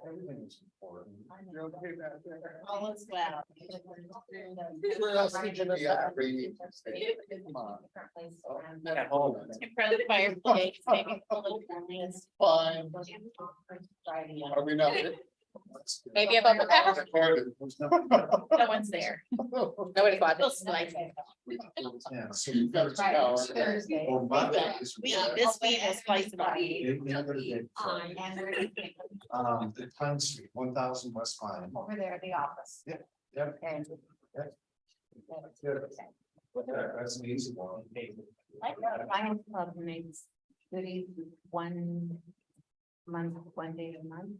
Everything's important. You're okay back there? All is well. Where else did you miss that? Come on. At home. In front of the fireplace, maybe a little family is Fine. Are we not? maybe above the pepper. No one's there. Nobody's watching. Yeah, so you've got a shower. Thursday. On Monday. This week was twice about. The Pine Street, 1000 West Pine. Over there at the office. Yep, yep. And. Good. That's an easy one. Like the Lions Club makes goodies 1 month, 1 day a month.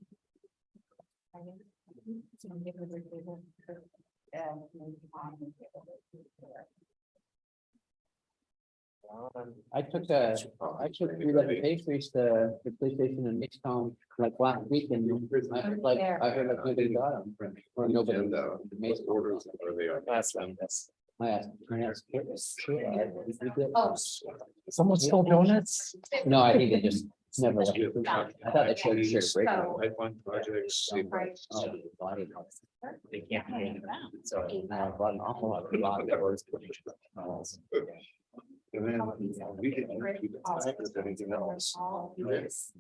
I think. So give her their table, maybe on the table. I took three letter pastries to the police station in Mixtown like last week and I heard like nobody got them. Or nobody. Mason orders. That's them. I asked. Oh. Someone stole donuts? No, I think they just never. I thought they showed you break. Pipeline projects. They can't hang around. So now I've got an awful lot of orders. And then we didn't do the time with anything else. Oh, what was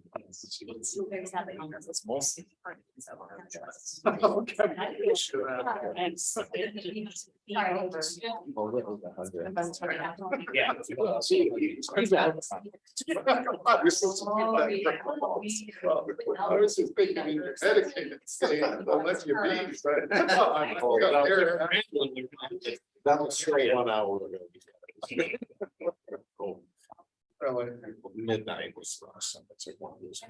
the 100? Yeah. I was just thinking in your etiquette, saying, unless you're being. That was straight 1 hour ago. Midnight was last. It's like one of those.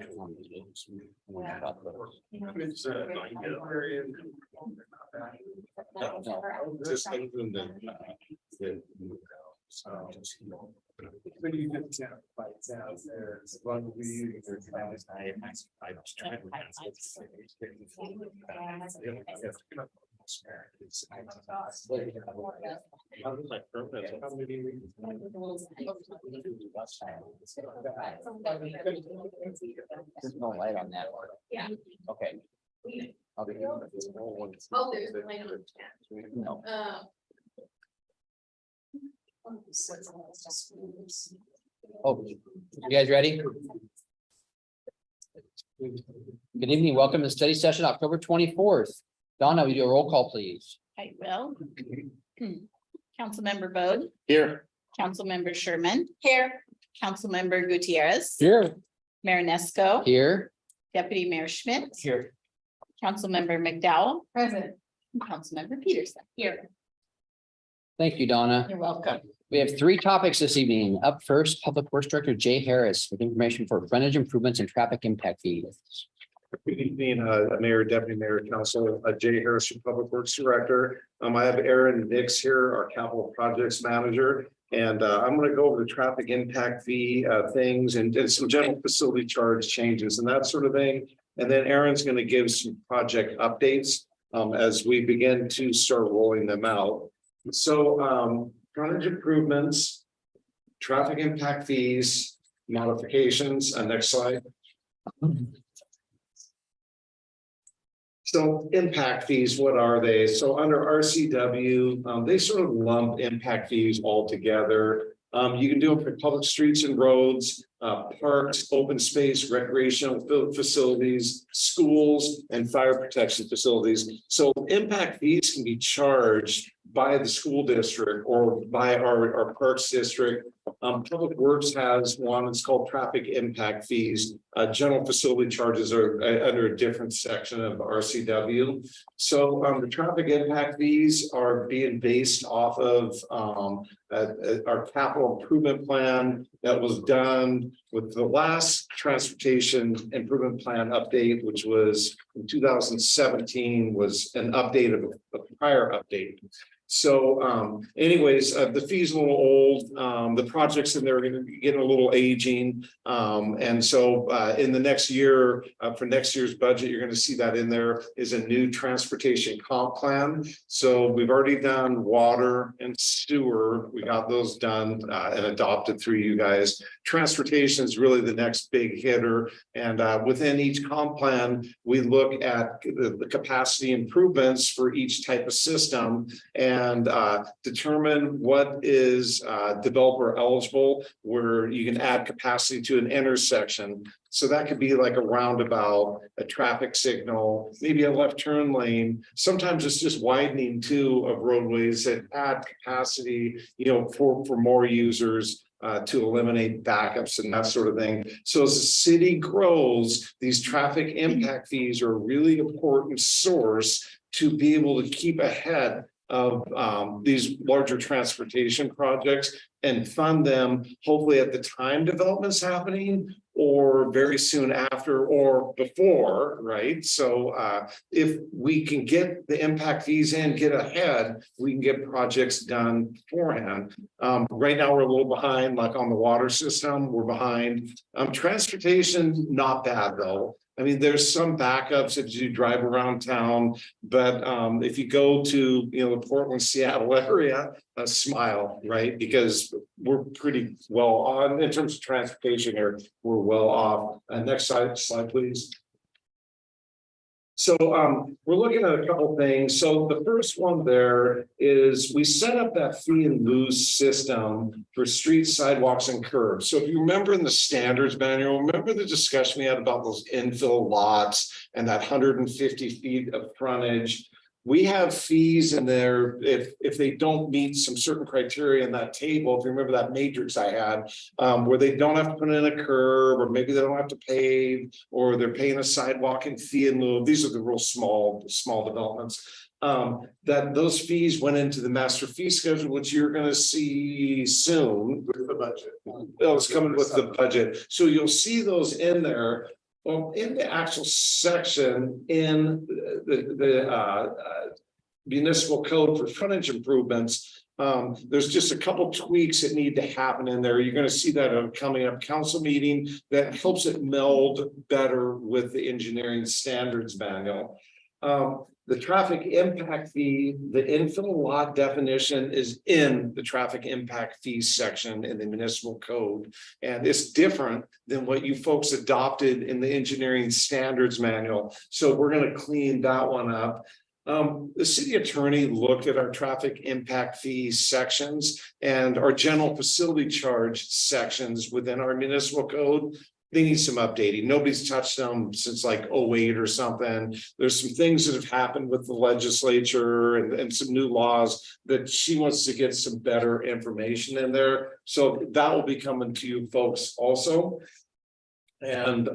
It's just even the. But you just can't fight out there. It's one of the. I was trying to. There's no light on that one. Yeah. Okay. I'll be. Oh, there's a light on. No. Oh, you guys ready? Good evening. Welcome to study session, October 24th. Donna, will you do a roll call, please? I will. Councilmember Bode, Here. Councilmember Sherman. Here. Councilmember Gutierrez. Here. Marinesco. Here. Deputy Mayor Schmidt. Here. Councilmember McDowell. Present. Councilmember Peterson. Here. Thank you, Donna. You're welcome. We have 3 topics this evening. Up first, Public Works Director Jay Harris with information for frontage improvements and traffic impact fees. Good evening, Mayor, Deputy Mayor, Council, Jay Harris, your Public Works Director. I have Aaron Nix here, our Capital Projects Manager, and I'm going to go over the traffic impact fee things and some general facility charge changes and that sort of thing. And then Aaron's going to give some project updates as we begin to start rolling them out. So frontage improvements, traffic impact fees, modifications. Next slide. So impact fees, what are they? So under RCW, they sort of lump impact fees all together. You can do it for public streets and roads, parks, open space, recreational facilities, schools, and fire protection facilities. So impact fees can be charged by the school district or by our parks district. Public Works has one, it's called traffic impact fees. General facility charges are under a different section of RCW. So the traffic impact fees are being based off of our capital improvement plan that was done with the last transportation improvement plan update, which was in 2017, was an update of a prior update. So anyways, the fee's a little old. The projects in there are gonna be getting a little aging. And so in the next year, for next year's budget, you're gonna see that in there is a new transportation comp plan. So we've already done water and sewer. We got those done and adopted through you guys. Transportation is really the next big hitter. And within each comp plan, we look at the capacity improvements for each type of system and determine what is developer eligible, where you can add capacity to an intersection. So that could be like a roundabout, a traffic signal, maybe a left turn lane. Sometimes it's just widening too of roadways that add capacity, for more users. To eliminate backups and that sort of thing. So as the city grows, these traffic impact fees are a really important source to be able to keep ahead of these larger transportation projects and fund them hopefully at the time development's happening or very soon after or before, right? So if we can get the impact fees in, get ahead, we can get projects done beforehand. Right now, we're a little behind, like on the water system, we're behind. Transportation, not bad though. I mean, there's some backups as you drive around town, but if you go to, the Portland, Seattle area, smile, right? Because we're pretty well on in terms of transportation here, we're well off. Next slide, please. So we're looking at a couple things. So the first one there is we set up that fee and lose system for streets, sidewalks, and curbs. So if you remember in the standards manual, remember the discussion we had about those infill lots and that 150 feet of frontage. We have fees in there if they don't meet some certain criteria in that table. If you remember that matrix I had, where they don't have to put in a curb, or maybe they don't have to pave, or they're paying a sidewalk and fee in lieu. These are the real small developments. That those fees went into the master fee schedule, which you're going to see soon with the budget. It's coming with the budget, so you'll see those in there. Well, in the actual section in the municipal code for frontage improvements, there's just a couple tweaks that need to happen in there. You're going to see that at a coming up council meeting that helps it meld better with the engineering standards manual. The traffic impact fee, the infill lot definition is in the traffic impact fees section in the municipal code. And it's different than what you folks adopted in the engineering standards manual. So we're going to clean that one up. The city attorney looked at our traffic impact fees sections and our general facility charge sections within our municipal code. They need some updating. Nobody's touched them since like 2008 or something. There's some things that have happened with the legislature and some new laws that she wants to get some better information in there. So that will be coming to you folks also. And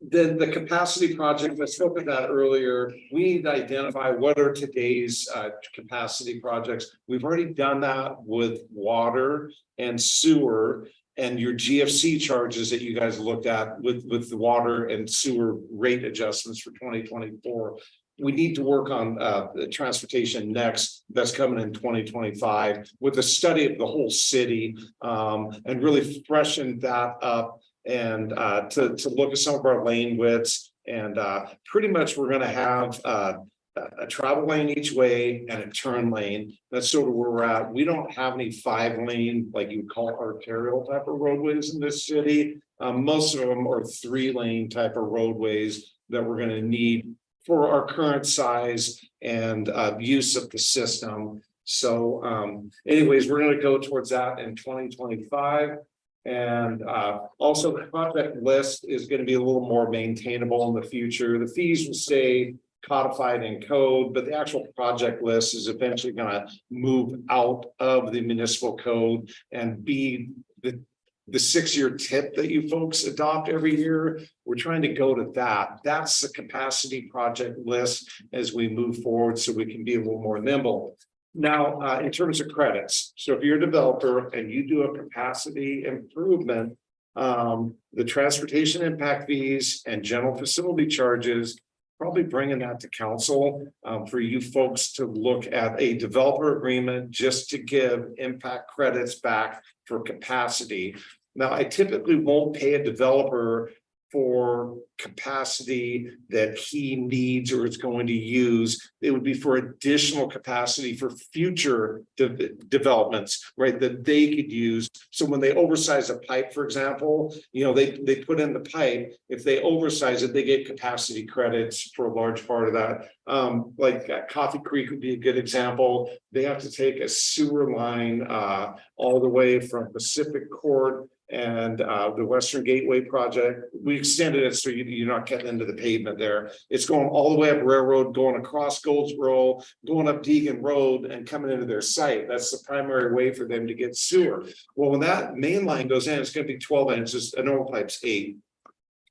then the capacity project, I spoke of that earlier. We need to identify what are today's capacity projects. We've already done that with water and sewer. And your GFC charges that you guys looked at with the water and sewer rate adjustments for 2024. We need to work on the transportation next. That's coming in 2025 with a study of the whole city and really freshen that up and to look at some of our lane widths. And pretty much we're going to have a travel lane each way and a turn lane. That's sort of where we're at. We don't have any 5-lane, like you would call arterial type of roadways in this city. Most of them are 3-lane type of roadways that we're going to need for our current size and use of the system. So anyways, we're going to go towards that in 2025. And also the project list is going to be a little more maintainable in the future. The fees will stay codified in code, but the actual project list is eventually going to move out of the municipal code and be the 6-year tip that you folks adopt every year. We're trying to go to that. That's the capacity project list as we move forward so we can be a little more nimble. Now, in terms of credits, so if you're a developer and you do a capacity improvement, the transportation impact fees and general facility charges probably bringing that to council for you folks to look at a developer agreement just to give impact credits back for capacity. Now, I typically won't pay a developer for capacity that he needs or is going to use. It would be for additional capacity for future developments, right, that they could use. So when they oversize a pipe, for example, they put in the pipe. If they oversize it, they get capacity credits for a large part of that. Like Coffee Creek would be a good example. They have to take a sewer line all the way from Pacific Court and the Western Gateway project. We extended it so you're not getting into the pavement there. It's going all the way up Railroad, going across Goldsboro, going up Deegan Road and coming into their site. That's the primary way for them to get sewer. Well, when that main line goes in, it's going to be 12 inches. A normal pipe's 8.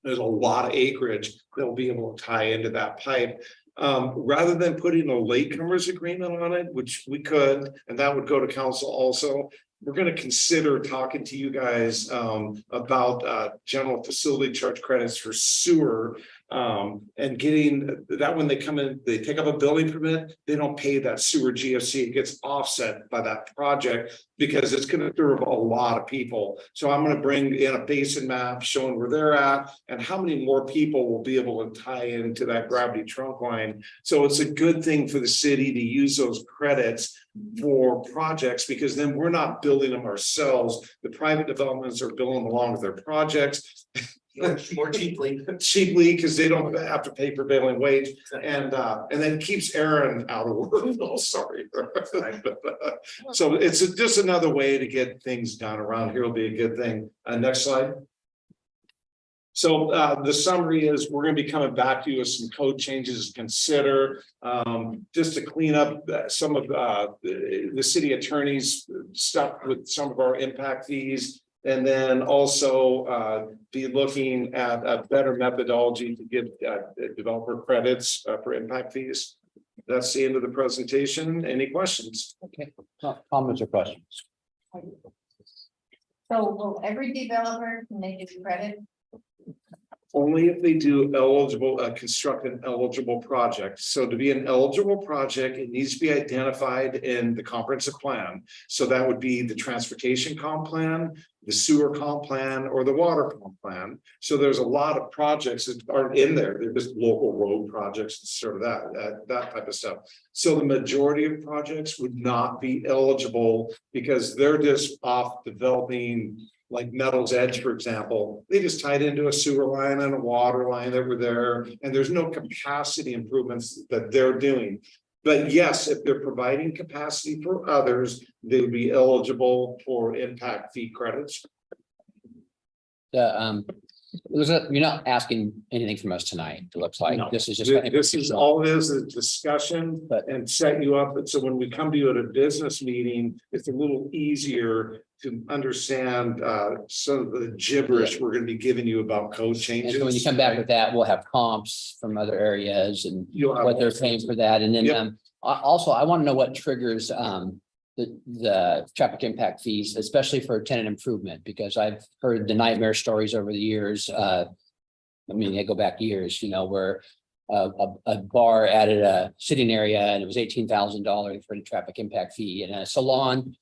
There's a lot of acreage that will be able to tie into that pipe. Rather than putting a latecomers agreement on it, which we could, and that would go to council also, we're going to consider talking to you guys about general facility charge credits for sewer and getting that when they come in, they take up a building permit, they don't pay that sewer GFC. It gets offset by that project because it's going to serve a lot of people. So I'm going to bring in a basin map showing where they're at and how many more people will be able to tie into that gravity trunk line. So it's a good thing for the city to use those credits for projects, because then we're not building them ourselves. The private developments are building along with their projects More cheaply. because they don't have to pay prevailing wage, and then keeps Aaron out of work. Oh, sorry. So it's just another way to get things done around here. Will be a good thing. Next slide. So the summary is we're going to be coming back to you with some code changes to consider, just to clean up some of the city attorney's stuff with some of our impact fees, and then also be looking at a better methodology to give developer credits for impact fees. That's the end of the presentation. Any questions? Okay, comments or questions? So will every developer make it credit? Only if they do eligible, construct an eligible project. So to be an eligible project, it needs to be identified in the comprehensive plan. So that would be the transportation comp plan, the sewer comp plan, or the water comp plan. So there's a lot of projects that aren't in there. They're just local road projects and sort of that type of stuff. So the majority of projects would not be eligible because they're just off developing. Like Meadows Edge, for example, they just tied into a sewer line and a water line that were there, and there's no capacity improvements that they're doing. But yes, if they're providing capacity for others, they would be eligible for impact fee credits. You're not asking anything from us tonight. It looks like No. this is just. This is all it is a discussion and set you up. So when we come to you at a business meeting, it's a little easier to understand some of the gibberish we're going to be giving you about code And changes. so when you come back with that, we'll have comps from other areas and You'll have what they're all paying sorts for that. And then Yep. also I want to know what triggers the traffic impact fees, especially for tenant improvement, because I've heard the nightmare stories over the years. I mean, they go back years, where a bar added a sitting area and it was $18,000 for the traffic impact fee, and a salon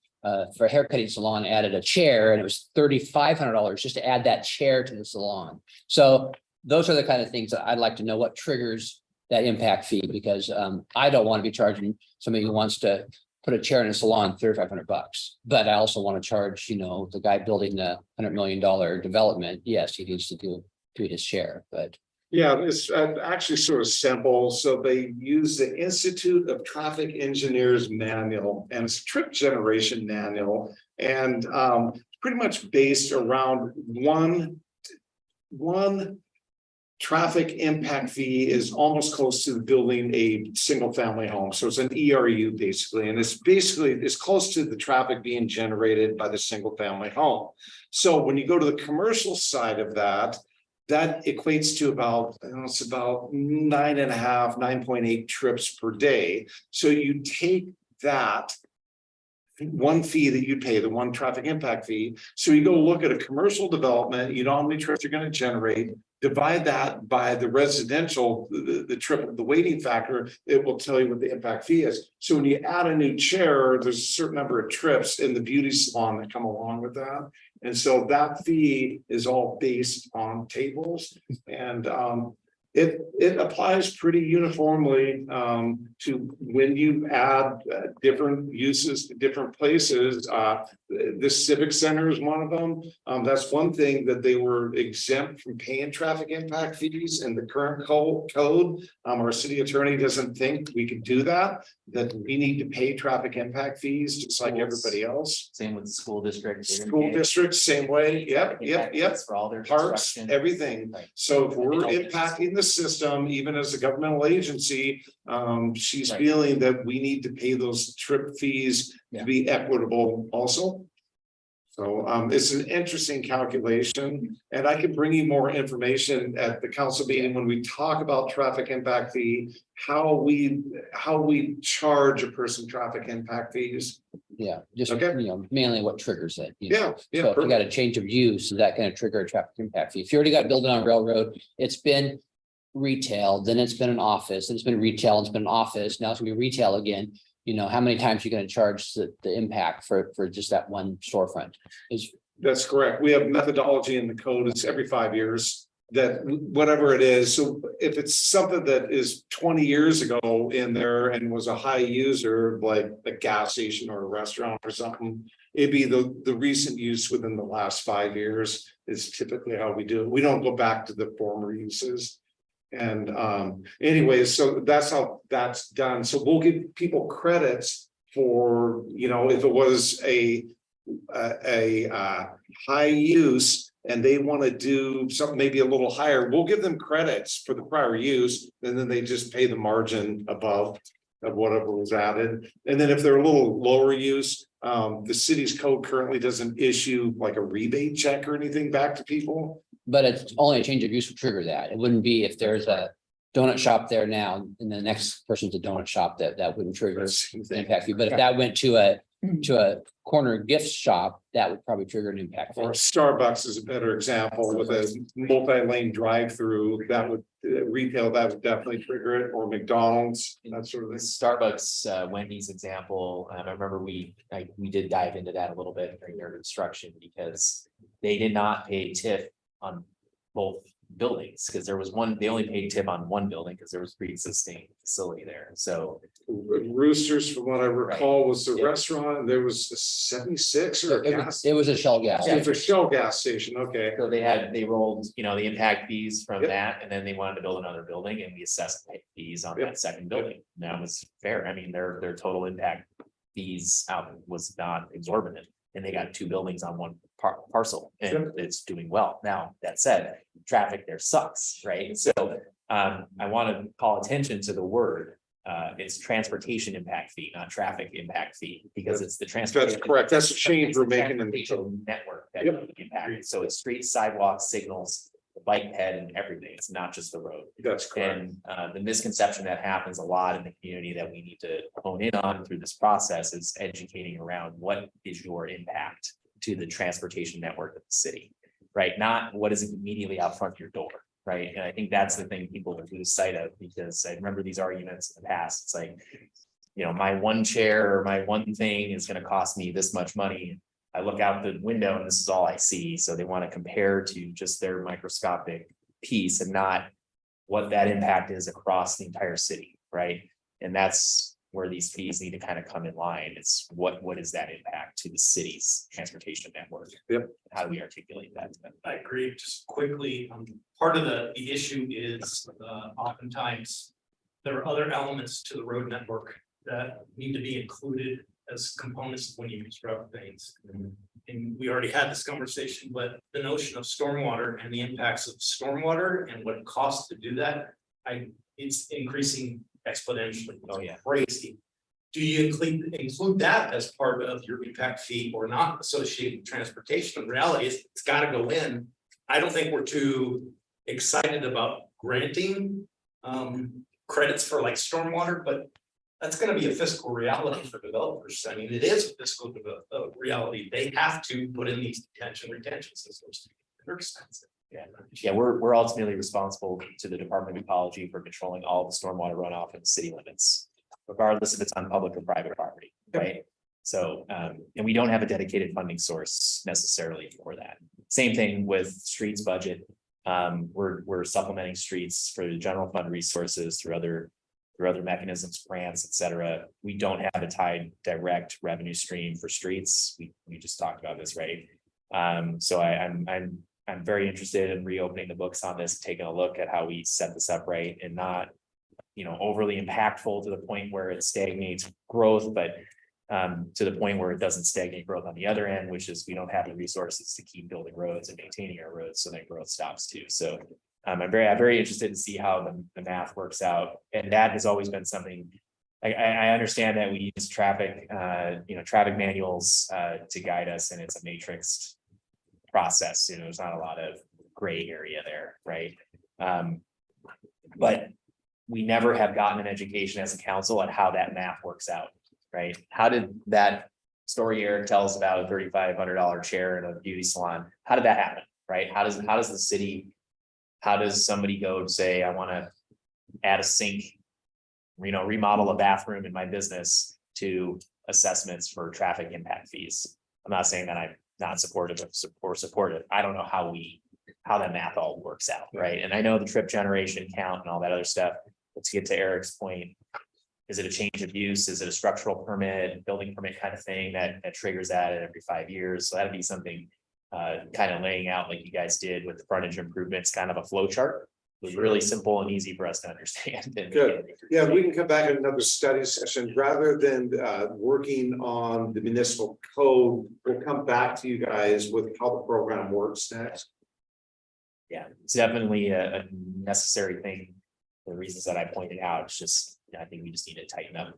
for a haircutting salon added a chair and it was $3,500 just to add that chair to the salon. So those are the kind of things that I'd like to know what triggers that impact fee, because I don't want to be charging somebody who wants to put a chair in a salon $3,500, but I also want to charge, the guy building the $100 million development. Yes, he needs to do his share, but. Yeah, it's actually sort of simple. So they use the Institute of Traffic Engineers manual, and it's a trip generation manual, and pretty much based around one traffic impact fee is almost close to building a single family home. So it's an ERU basically, and it's close to the traffic being generated by the single family home. So when you go to the commercial side of that equates to about, it's about 9.8 trips per day. So you take that one fee that you pay, the one traffic impact fee. So you go look at a commercial development, you know how many trips you're going to generate. divide that by the residential, the trip, the waiting factor, it will tell you what the impact fee is. So when you add a new chair, there's a certain number of trips in the beauty salon that come along with that. And so that fee is all based on tables, and it applies pretty uniformly to when you add different uses to different places. The civic center is one of them. That's one thing that they were exempt from paying traffic impact fees in the current code. Our city attorney doesn't think we can do that we need to pay traffic impact fees just like everybody else. Same with the school district. School districts, same way. Yep. For all their Parks, construction. everything. Right. So if we're impacting the system, even as a governmental agency, she's Right. feeling that we need to pay those trip fees to be equitable also. So it's an interesting calculation, and I can bring you more information at the council meeting when we talk about traffic impact fee, how we charge a person traffic impact fees. Yeah, just, Okay. mainly what triggers it. you know. Yeah, So if you got a change of use, is that gonna trigger a traffic impact fee? If you already got a building on railroad, it's been retail, then it's been an office, then it's been retail, it's been an office, now it's gonna be retail again. How many times you're gonna charge the impact for just that one storefront is, That's correct. We have methodology in the code. It's every 5 years that whatever it is. So if it's something that is 20 years ago in there and was a high user, like a gas station or a restaurant or something, it'd be the recent use within the last 5 years is typically how we do it. We don't go back to the former uses. And anyways, so that's how that's done. So we'll give people credits for, if it was a high use and they want to do something maybe a little higher, we'll give them credits for the prior use, and then they just pay the margin above of whatever was added. And then if they're a little lower use, the city's code currently doesn't issue like a rebate check or anything back to people. but it's only a change of use will trigger that. It wouldn't be if there's a donut shop there now and the next person's a donut shop that wouldn't trigger Same an thing. impact fee. But if that went to a corner gift shop, that would probably trigger an impact fee. Or Starbucks is a better example with a multi-lane drive-through that would retail, that would definitely trigger it, or McDonald's, that sort of The thing. Starbucks, Wendy's example, I remember we did dive into that a little bit during their construction because they did not pay TIF on both buildings, because there was they only paid TIF on one building because there was pre-existing facility there, so. Roosters, from what I recall, was the Yeah. restaurant, and there was a 76 or a gas. It was a Shell gas. It's a Shell gas station, okay. So they rolled, the impact fees from Yep. that, and then they wanted to build another building and we assessed the fees on Yep. that second building. And that was fair. I mean, their total impact fees out was not exorbitant. And they got two buildings on one parcel and it's doing well. Now, that said, traffic there sucks, right? So I want to call attention to the word. It's transportation impact fee, not traffic impact fee, because it's the transportation. That's correct. That's a change we're making in the Transportation network that Yep. impacted. So it's streets, sidewalks, signals, the bike ped and everything. It's not just the road. That's correct. And the misconception that happens a lot in the community that we need to hone in on through this process is educating around what is your impact to the transportation network of the city, right? Not what is immediately out front of your door, right? And I think that's the thing people lose sight of, because I remember these arguments in the past. It's like, my one chair or my one thing is going to cost me this much money. I look out the window and this is all I see. So they want to compare to just their microscopic piece and not what that impact is across the entire city, right? And that's where these fees need to kind of come in line. It's what is that impact to the city's transportation network? Yep. How do we articulate that? I agree, just quickly, part of the issue is oftentimes there are other elements to the road network that need to be included as components when you construct things. And we already had this conversation, but the notion of stormwater and the impacts of stormwater and what it costs to do that, it's increasing exponentially. Oh, yeah. Crazy. Do you include that as part of your impact fee or not associated with transportation? The reality is it's got to go in. I don't think we're too excited about granting credits for like stormwater, but that's going to be a fiscal reality for developers. I mean, it is a fiscal reality. They have to put in these retention systems. They're expensive. Yeah, we're ultimately responsible to the Department of Ecology for controlling all the stormwater runoff in the city limits, regardless if it's on public or private property, right? So, and we don't have a dedicated funding source necessarily for that. Same thing with streets budget. We're supplementing streets for the general fund resources through other mechanisms, grants, et cetera. We don't have a tied direct revenue stream for streets. We just talked about this, right? So I'm very interested in reopening the books on this, taking a look at how we set this up right and not, overly impactful to the point where it stagnates growth, but to the point where it doesn't stagnate growth on the other end, which is we don't have the resources to keep building roads and maintaining our roads, so then growth stops too. So I'm very interested to see how the math works out, and that has always been something. I understand that we use traffic manuals to guide us, and it's a matrixed process. There's not a lot of gray area there, right? But we never have gotten an education as a council on how that math works out, right? How did that story Eric tells about a $3,500 chair in a beauty salon? How did that happen, right? How does the city? How does somebody go and say, I want to add a sink, remodel a bathroom in my business to assessments for traffic impact fees? I'm not saying that I'm not supportive or supportive. I don't know how that math all works out, right? And I know the trip generation count and all that other stuff. Let's get to Eric's point. Is it a change of use? Is it a structural permit, building permit kind of thing that triggers that every 5 years? So that'd be something kind of laying out like you guys did with the frontage improvements, kind of a flow chart. It was really simple and easy for us to understand. Good. Yeah, we can come back in another study session rather than working on the municipal code. We'll come back to you guys with how the program works next. Yeah, it's definitely a necessary thing. The reasons that I pointed out, it's just, I think we just need to tighten up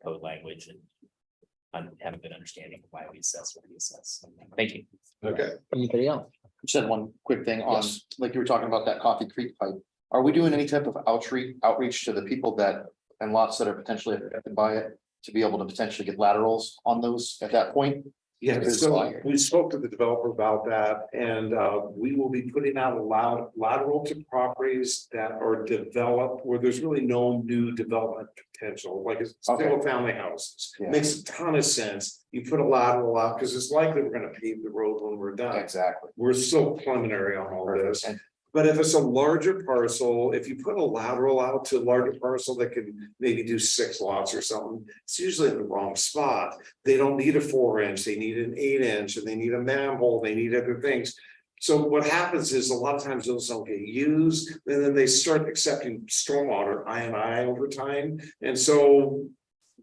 code language and have a good understanding of why we assess what we assess. Thank you. Okay. Anybody else? Just had one quick thing on, Yes. like you were talking about that Coffee Creek pipe. Are we doing any type of outreach to the people that and lots that are potentially affected by it to be able to potentially get laterals on those at that point? Yeah, There's so fire. we spoke to the developer about that, and we will be putting out a lateral to properties that are developed where there's really no new development potential, like it's single family houses. Yeah. Makes a ton of sense. You put a lateral out because it's likely we're gonna pave the road when we're done. Exactly. We're still preliminary on all this. And But if it's a larger parcel, if you put a lateral out to a larger parcel that can maybe do 6 lots or something, it's usually in the wrong spot. They don't need a 4-inch, they need an 8-inch, and they need a manhole, they need other things. So what happens is a lot of times those don't get used, and then they start accepting stormwater I over time. And so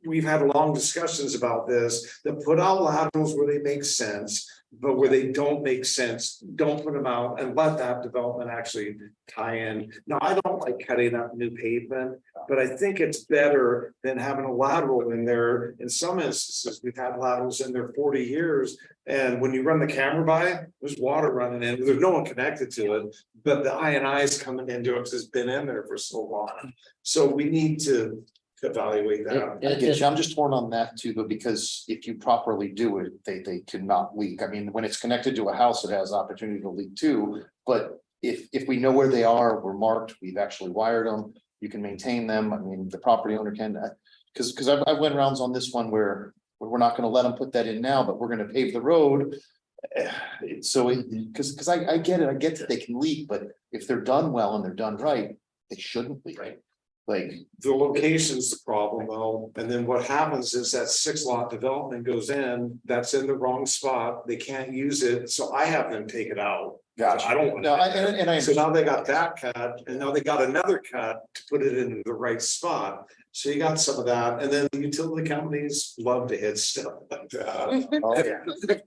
we've had long discussions about this, that put out laterals where they make sense. But where they don't make sense, don't put them out and let that development actually tie in. Now, I don't like cutting up new pavement, but I think it's better than having a lateral in there. In some instances, we've had laterals in there 40 years. And when you run the camera by, there's water running in, there's no one connected to it, but the I&I is coming into it because it's been in there for so long. So we need to evaluate that. I get you. I'm just torn on that too, but because if you properly do it, they cannot leak. I mean, when it's connected to a house, it has opportunity to leak too. But if we know where they are, we're marked, we've actually wired them, you can maintain them. I mean, the property owner can, because I went rounds on this one where we're not gonna let them put that in now, but we're gonna pave the road. So because I get it, I get that they can leak, but if they're done well and they're done right, they shouldn't leak. Right. Like, The location's the problem though, and then what happens is that 6-lot development goes in, that's in the wrong spot, they can't use it, so I have them take it out. gotcha. I don't want No, to. and I So now they got that cut, and now they got another cut to put it in the right spot. So you got some of that, and then the utility companies love to hit stuff like that. Oh,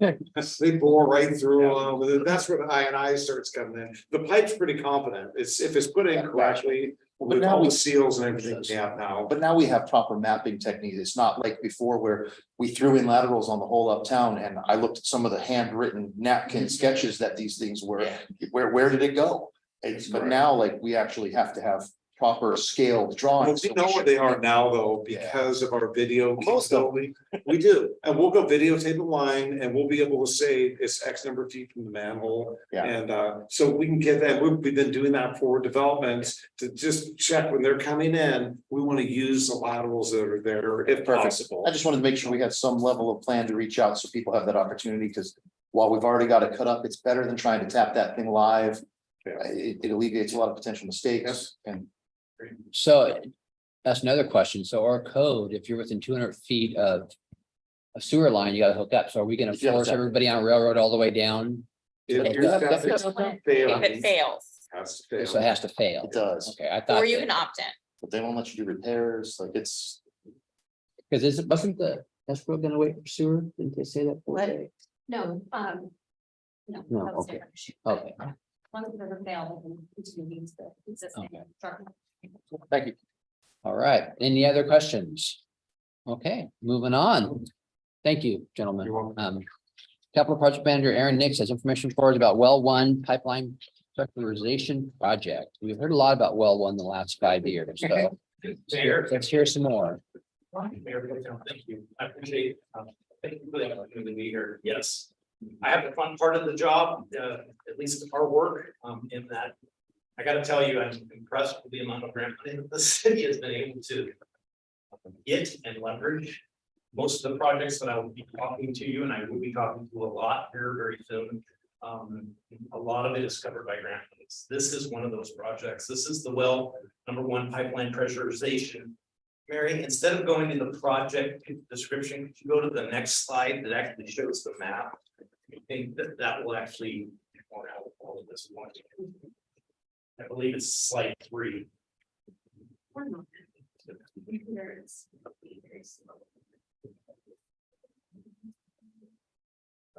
yeah. They bore right through, that's where the I&I starts coming in. The pipe's pretty competent, if it's put in correctly, But with now all we, the seals and everything we have now. but now we have proper mapping techniques. It's not like before where we threw in laterals on the whole uptown and I looked at some of the handwritten napkin sketches that these things were. Yeah. Where did it go? But now, like, we actually have to have proper scale Well, drawings. we so know should- where they are now, though, Yeah. because of our video. Most of them. capability. We do, and we'll go videotape the line and we'll be able to say it's X number of feet from the manhole. Yeah. And so we can get that, we've been doing that for developments to just check when they're coming in, we want to use the laterals that are there if Perfect. possible. I just wanted to make sure we had some level of plan to reach out so people have that opportunity, because while we've already got it cut up, it's better than trying to tap that thing live. Yeah. It alleviates a lot of potential mistakes and So that's another question. So our code, if you're within 200 feet of a sewer line, you gotta hook up. So are we gonna Yeah, force exactly. everybody on a railroad all the way down? If Yeah. you're septic failing, If it fails, has to So it fail. has to fail. it does, Okay, I thought. or you that- can opt in. but they won't let you do repairs, like it's. Cause is it, wasn't the, that's road gonna wait for sewer? Didn't they say that? What? No, no. No, that was okay. different issue. Okay, As long as it doesn't fail, then it needs the existing Okay. structure. Thank you. all right. Any other questions? Okay, moving on. Thank you, gentlemen. You're welcome. Capital Project Manager Aaron Nix has information for us about well one pipeline secularization project. We've heard a lot about well one the last 5 years, so Mayor. let's hear some more. Mayor, thank you. I appreciate, thank you for the opportunity to be here. Yes. I have the fun part of the job, at least our work, in that. I gotta tell you, I'm impressed with the amount of grant money that the city has been able to get and leverage. Most of the projects that I will be talking to you, and I will be talking to a lot here very soon. A lot of it is covered by grant monies. This is one of those projects. This is the well number one pipeline pressurization. Mary, instead of going to the project description, could you go to the next slide that actually shows the map? I think that that will actually more help all of this one. I believe it's slide 3. There is.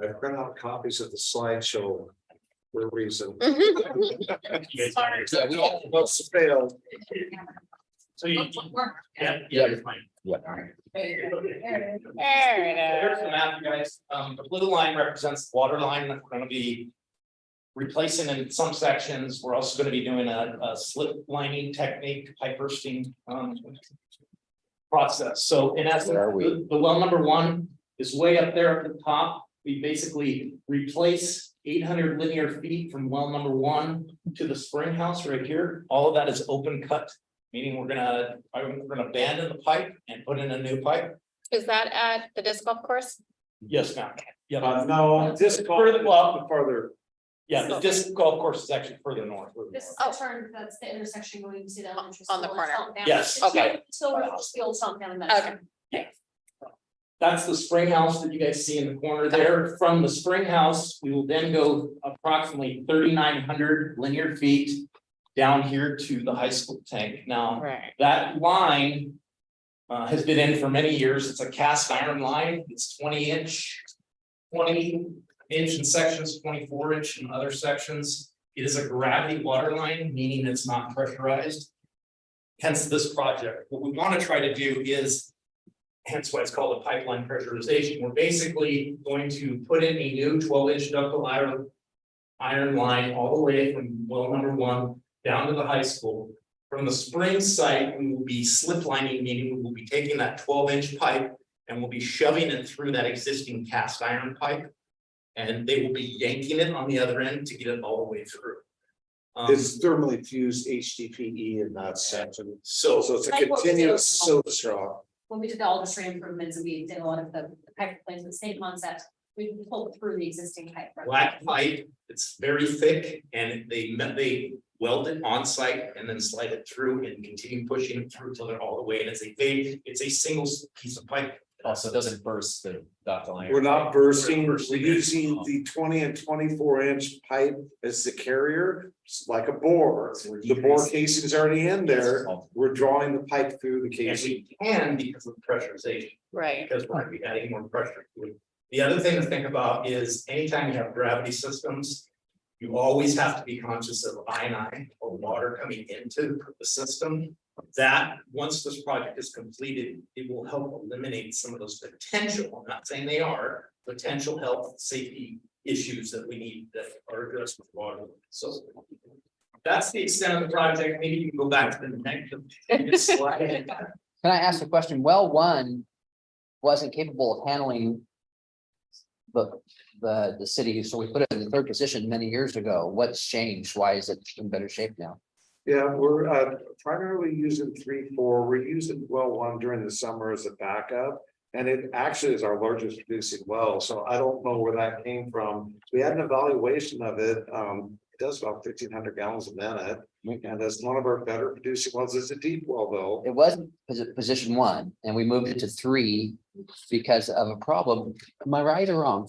I've printed out copies of the slideshow for a reason. You guys- Yeah, we all- Must have failed. So you, yeah, Yeah. you're fine. Yeah. There's the map, you guys. The blue line represents the water line that we're gonna be replacing in some sections. We're also gonna be doing a slip lining technique, pipe bursting, process. So in essence, Where are we? the well number one is way up there at the top. We basically replace 800 linear feet from well number one to the spring house right here. All of that is open cut, meaning we're gonna abandon the pipe and put in a new pipe. Is that at the disc golf course? Yes, ma'am. Yeah, No, this Further- well- farther. yeah, the disc golf course is actually further north. This is Oh. the turn, that's the intersection going to the elementary. On the school. corner. It's all down. Yes. It's Okay. Still, still something down in that. Okay. turn. That's the spring house that you guys see in the corner there. From the spring house, we will then go approximately 3,900 linear feet down here to the high school tank. Now, Right. that line has been in for many years. It's a cast iron line. It's 20 inch in sections, 24 inch in other sections. It is a gravity water line, meaning it's not pressurized. Hence this project. What we want to try to do is, hence why it's called a pipeline pressurization. We're basically going to put in a new 12 inch ductile iron line all the way from well number one down to the high school. From the spring site, we will be slip lining, meaning we will be taking that 12 inch pipe and we'll be shoving it through that existing cast iron pipe. And they will be yanking it on the other end to get it all the way through. It's thermally fused HDPE in that section. So So it's a Like what we did continuous with- soda straw. When we did all the stream improvements and we did a lot of the pipe plans with the same concept, we pulled through the existing pipe. black pipe, it's very thick and they weld it on site and then slide it through and continue pushing it through till they're all the way. And it's a single piece of pipe. Also doesn't burst the ductile iron. We're not bursting, we're Bursting it. using the 20 and 24 inch pipe as the carrier, it's like a bore. So we're The bore decreasing- casing is already in there, Yes. we're drawing the pipe through the And casing. we can because of the pressurization. Right. Because we're gonna be adding more pressure to it. The other thing to think about is anytime you have gravity systems. You always have to be conscious of I or water coming into the system. That, once this project is completed, it will help eliminate some of those potential, I'm not saying they are, potential health, safety issues that we need that are addressed with water. So That's the extent of the project. Maybe you can go back to the next slide. Can I ask a question? Well, one wasn't capable of handling the city, so we put it in the third position many years ago. What's changed? Why is it in better shape now? Yeah, we're primarily using 3, 4. We're using well 1 during the summer as a backup. And it actually is our largest producing well, so I don't know where that came from. We had an evaluation of it. It does about 1,500 gallons a minute. And that's one of our better producing wells. It's a deep well though. It wasn't position one, and we moved it to 3 because of a problem. Am I right or wrong?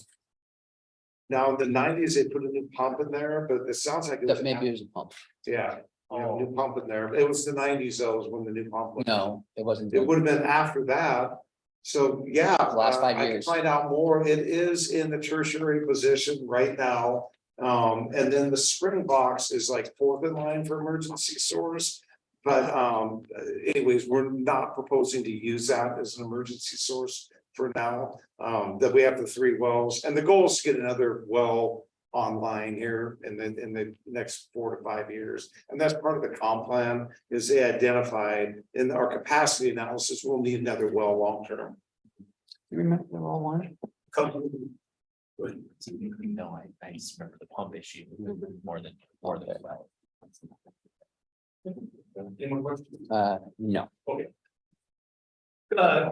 Now, in the 90s, they put a new pump in there, but it sounds like it was. That maybe it was a pump. Yeah, new pump in there. It was the 90s though, was when the new pump. went in. No, it wasn't. It would have been after that. So, yeah. Last 5 I can years. find out more. It is in the tertiary position right now. And then the spring box is like 4th in line for emergency source. But anyways, we're not proposing to use that as an emergency source for now. That we have the 3 wells, and the goal is to get another well online here in the next 4 to 5 years. And that's part of the comp plan, is they identified in our capacity analysis, we'll need another well long term. You remember the wrong one? No, I just remember the pump issue more than well. Any more questions? No. A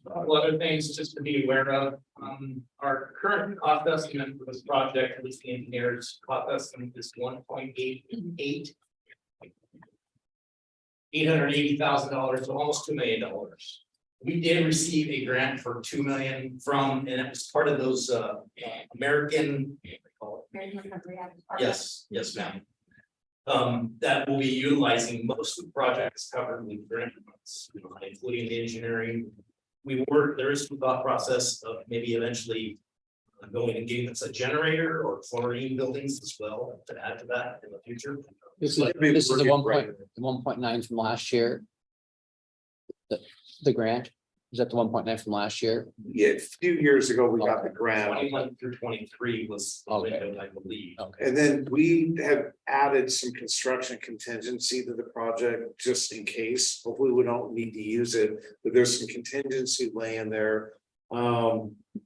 couple other things just to be aware of, our current cost estimate for this project, at least the engineer's cost estimate is $1.88. $880,000, so almost $2 million. We did receive a grant for $2 million from, and it was part of those American. Yes, ma'am. That will be utilizing most of the projects covered with grant funds, including the engineering. There is some thought process of maybe eventually going and getting us a generator or chlorine buildings as well to add to that in the future. This is the 1.9 from last year. The grant, is that the 1.9 from last year? Yeah, a few years ago, we got the grant. 21 through 23 was the window, I believe. Okay. And then we have added some construction contingency to the project just in case. Hopefully, we don't need to use it, but there's some contingency laying there.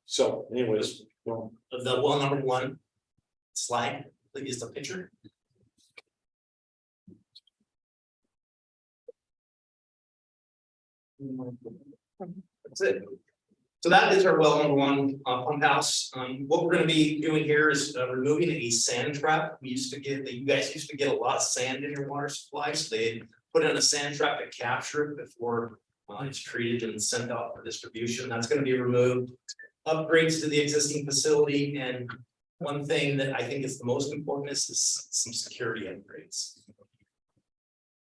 So anyways. Well, The well number 1 slide, is the picture. That's it. So that is our well number 1 pump house. What we're going to be doing here is removing a sand trap. You guys used to get a lot of sand in your water supply, so they put in a sand trap to capture it before it's treated and sent out for distribution. That's going to be removed. Upgrades to the existing facility, and one thing that I think is the most important is some security upgrades.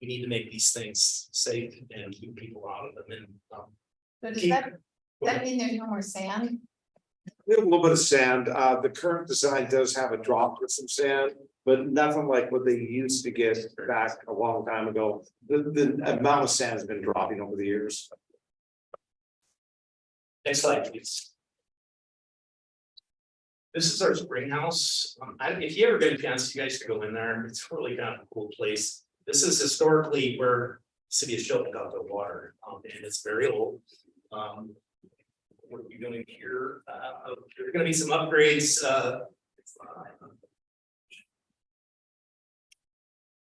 We need to make these things safe and keep people out of them. And So does that mean there's no more sand? we have a little bit of sand. The current design does have a drop with some sand, but nothing like what they used to get back a long time ago. The amount of sand has been dropping over the years. next slide, please. This is our spring house. If you ever get a chance, you guys to go in there. It's really kind of a cool place. This is historically where the city of Shelton got their water, and it's very old. What are we doing here? There's going to be some upgrades.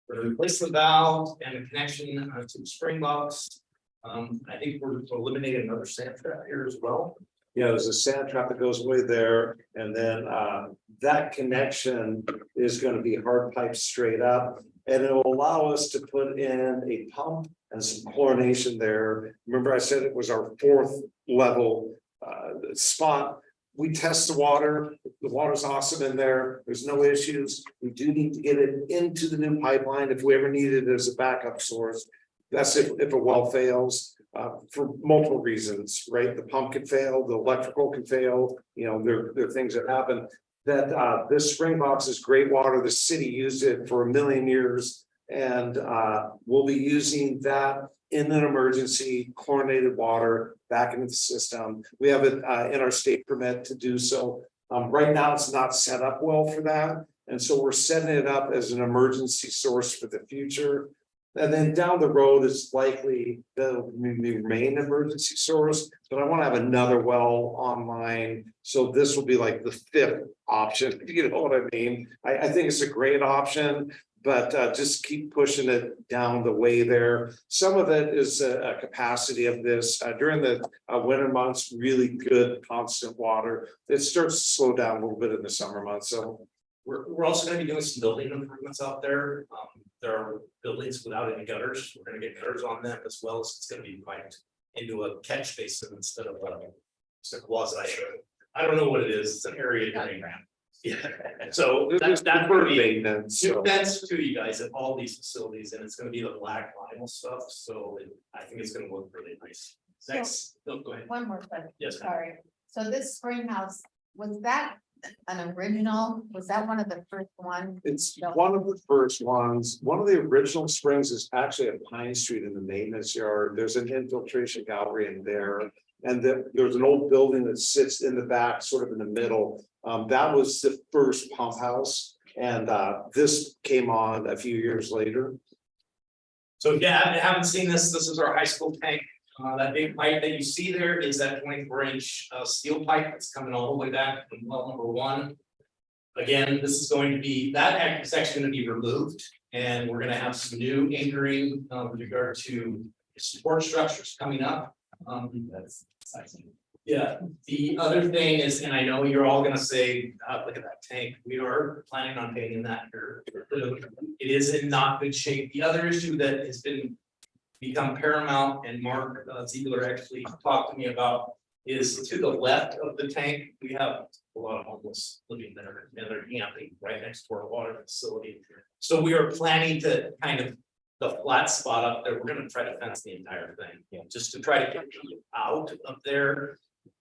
We're going to replace the valve and the connection to the spring box. I think we're eliminating another sand trap here as well. Yeah, there's a sand trap that goes away there, and then that connection is going to be hard pipe straight up. And it will allow us to put in a pump and some chlorination there. Remember, I said it was our 4th level spot. We test the water's awesome in there, there's no issues. We do need to get it into the new pipeline if we ever need it as a backup source. That's if a well fails. For multiple reasons, right? The pump can fail, the electrical can fail, there are things that happen. That this spring box is great water. The city used it for 1 million years, and we'll be using that in an emergency, chlorinated water back into the system. We have it in our state permit to do so. Right now, it's not set up well for that. And so we're setting it up as an emergency source for the future. And then down the road, it's likely that'll remain an emergency source, but I want to have another well online. So this will be like the fifth option, if you know what I mean? I think it's a great option, but just keep pushing it down the way there. Some of it is a capacity of this during the winter months, really good constant water. It starts to slow down a little bit in the summer months, so. We're also gonna be doing some building improvements out there. There are buildings without any gutters. We're gonna get gutters on them as well as it's gonna be piped into a catch basin instead of just a quasi. I don't know what it is. It's an area drain. Yeah, so that's for gonna be maintenance. So. that's to you guys at all these facilities, and it's gonna be the black vinyl stuff. So I think it's gonna look really nice. Next, go ahead. One more question. Yes, ma'am. Sorry. So this spring house, was that an original? Was that one of the first ones? It's one of the first ones. One of the original springs is actually at Pine Street in the maintenance yard. There's an infiltration gallery in there. And there's an old building that sits in the back, sort of in the middle. That was the first pump house. And this came on a few years later. So yeah, I haven't seen this. This is our high school tank. That big pipe that you see there is that 24-inch steel pipe that's coming all the way back from well number 1. Again, this is going to be, that is actually going to be removed, and we're going to have some new anchoring with regard to support structures coming up. That's exciting. Yeah, the other thing is, and I know you're all gonna say, look at that tank, we are planning on painting that here. It is in not good shape. The other issue that has become paramount, and Mark Ziegler actually talked to me about, is to the left of the tank, we have a lot of homeless living there, and they're camping right next to our water facility. So we are planning to kind of, the flat spot up there, we're gonna try to fence the entire thing, just to try to get people out of there.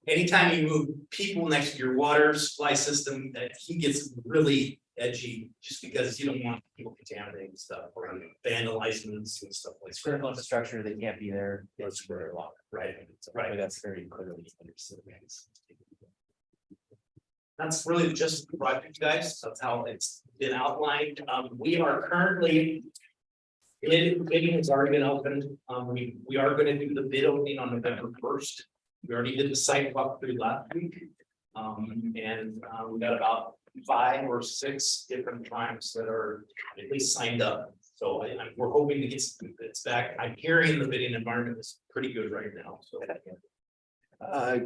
Anytime you move people next to your water supply system, that he gets really edgy, just because you don't want people contaminating stuff or vandalizing and stuff like that. Critical infrastructure, they can't be there. It's very long, right? So Right. That's very clearly understood. That's really just the project, guys. That's how it's been outlined. We are currently. Bidding has already been opened. We are gonna do the bid opening on November 1st. We already did the site walk through last week. And we got about 5 or 6 different times that are at least signed up. So we're hoping to get some bids back. I'm hearing the bidding environment is pretty good right now, so.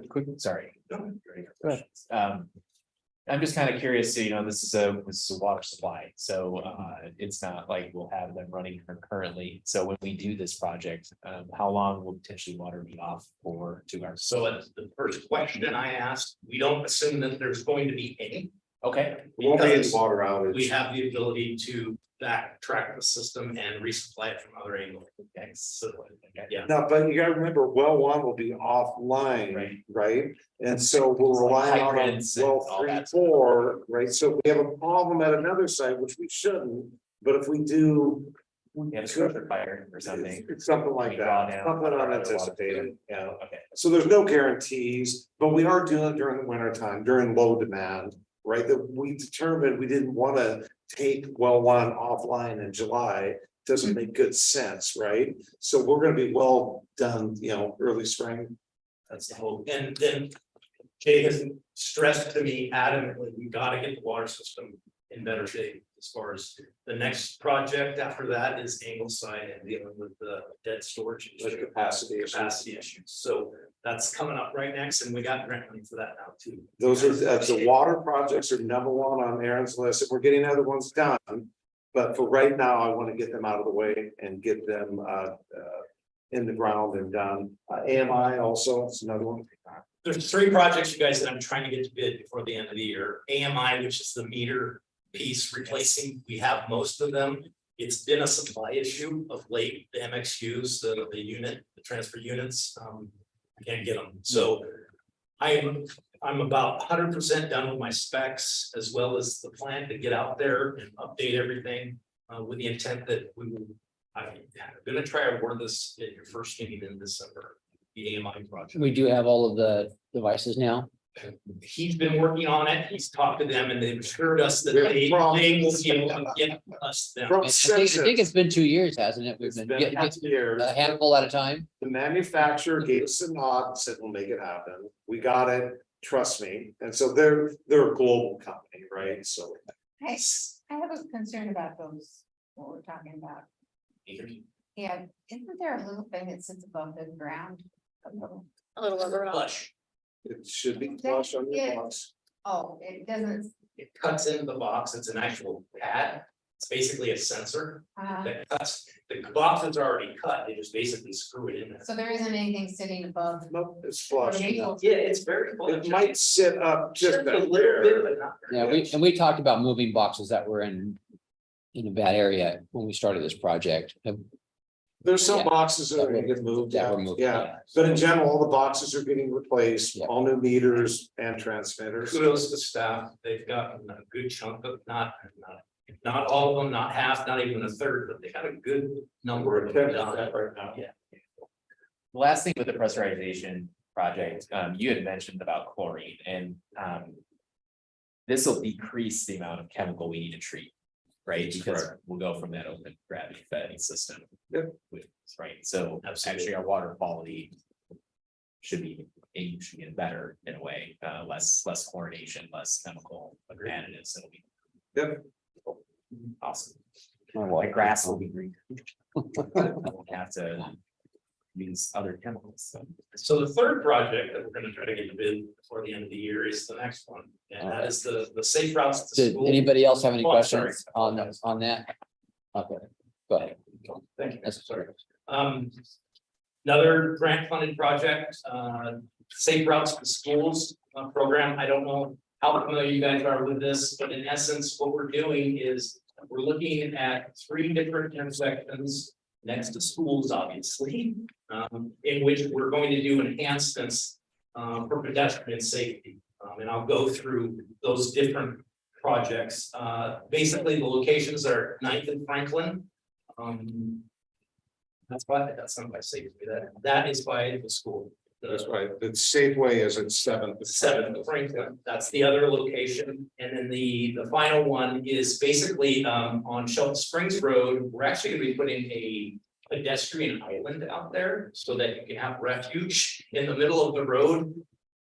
Quick, sorry. Go ahead. I'm just kind of curious, this is a water supply, so it's not like we'll have them running currently. So when we do this project, how long will potentially water be off for 2 hours? So that's the first question I asked. We don't assume that there's going to be any. Okay, Won't be any Because water outage. we have the ability to backtrack the system and resupply it from other angles. okay, So, yeah. No, but you gotta remember, well 1 will be offline, right? And so we'll rely on Hydrants and well all 3, that. 4, right? So we have a problem at another site, which we shouldn't, but if we do. you have a structure fire or something. It's something like You draw that, down something water unanticipated, yeah. Okay, So there's no guarantees, but we are doing it during the winter time, during low demand, right? That we determined we didn't want to take well 1 offline in July. Doesn't make good sense, right? So we're gonna be well done, early spring. That's the hope. And then Jay has stressed to me adamantly, we gotta get the water system in better shape. As far as the next project after that is Ingleside and dealing with the dead storage. Like capacity issues. So that's coming up right next, and we got grant money for that now too. Those are, the water projects are number 1 on Aaron's list. We're getting other ones done. But for right now, I want to get them out of the way and get them in the ground and done. AMI also, it's another one. There's 3 projects, you guys, that I'm trying to get to bid before the end of the year. AMI, which is the meter piece replacing, we have most of them. It's been a supply issue of late, the MXUs, the unit, the transfer units, I can't get them. So I'm about 100% done with my specs, as well as the plan to get out there and update everything with the intent that I'm gonna try to award this at your first meeting in December, the AMI project. We do have all of the devices now. He's been working on it, he's talked to them and they've assured us that Yeah, they from- will be able to get us them. From I think it's been 2 years, hasn't it? We've It's been been getting years. a handful at a time. The manufacturer gave us a nod, said we'll make it happen. We got it, trust me. And so they're a global company, right? So. I have a concern about those, what we're talking about. Yeah, isn't there a little thing that sits above the ground? A little- A little overall. Flush, It should be flush on your Yeah. box. Oh, it doesn't, it cuts into the box, it's an actual pad, it's basically a sensor that cuts, the box is already cut, they just basically screw it in there. so there isn't anything sitting above. Nope, it's flush. It Yeah, it's very. might sit up just Just a little there. bit, but not very Yeah, we talked about moving boxes that were in a bad area when we started this project. There's some Yeah. boxes that are gonna get moved, That were moved, yeah. But in general, all the boxes are getting replaced, Yeah. all new meters and transmitters. Kudos to staff, they've gotten a good chunk of, not all of them, not half, not even a third, but they got a good number We're of them 10% done. right now. Yeah. The last thing with the pressurization project, you had mentioned about chlorine and, this will decrease the amount of chemical we need to treat, right? That's Because we'll go from that open gravity fed system. Yep. Right, so actually our water quality should be getting better in a way, less chlorination, less chemical additives, it'll be. Yep. Awesome. My My grass will be green. Won't have to use other chemicals, so. So the third project that we're gonna try to get the bid before the end of the year is the next one, and that is the safe routes to Did school. anybody else have any Oh, sorry. questions on that? Okay, go ahead. Thank you, That's- sorry. Another grant funded project, Safe Routes to Schools program. I don't know how familiar you guys are with this, but in essence, what we're doing is we're looking at 3 different intersections next to schools, obviously, in which we're going to do enhancements for pedestrian safety. And I'll go through those different projects. Basically, the locations are 9th and Franklin. That's not by safety, that is by the school. That's right, the Safeway is at 7th. 7th Franklin, that's the other location, and then the final one is basically on Shelton Springs Road. We're actually gonna be putting a pedestrian island out there so that you can have refuge in the middle of the road.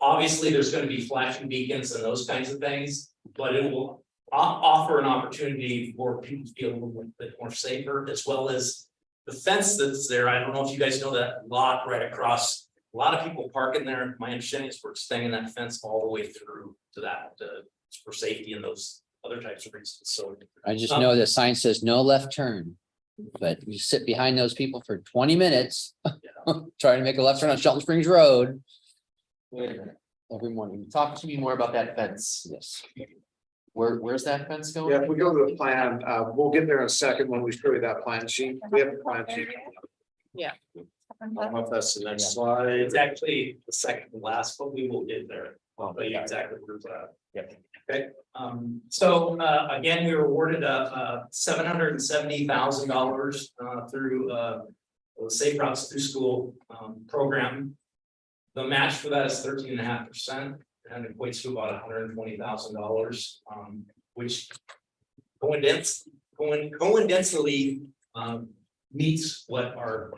Obviously, there's gonna be flashing beacons and those kinds of things, but it will offer an opportunity for people to feel a little bit more safer, as well as the fence that's there. I don't know if you guys know that lot right across. A lot of people park in there. My understanding is we're extending that fence all the way through to that, for safety and those other types of reasons. So I just know the sign says no left turn. But you sit behind those people for 20 minutes. Trying to make a left turn on Shelton Springs Road. Wait a minute, Every morning. talk to me more about that fence. Yes. Where's that fence going? Yeah, if we go to the plan, we'll get there in a second when we show you that plan sheet. We have a plan sheet. I don't know if that's the next slide. it's actually the second to last, but we will get there. Oh, But yeah, exactly where it's at. Yep. Okay, so again, we were awarded $770,000 through the Safe Routes Through School program. The match for that is 13.5%, and equates to about $120,000, which coincidentally meets what our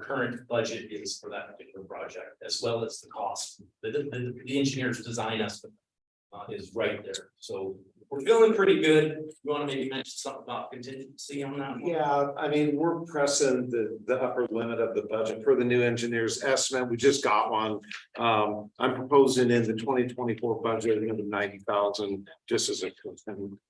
current budget is for that particular project, as well as the cost. The engineer's design estimate is right there, so we're feeling pretty good. You want to maybe mention something about contingency on that one? Yeah, I mean, we're pressing the upper limit of the budget for the new engineer's estimate. We just got one. I'm proposing in the 2024 budget, another 90,000, just as a,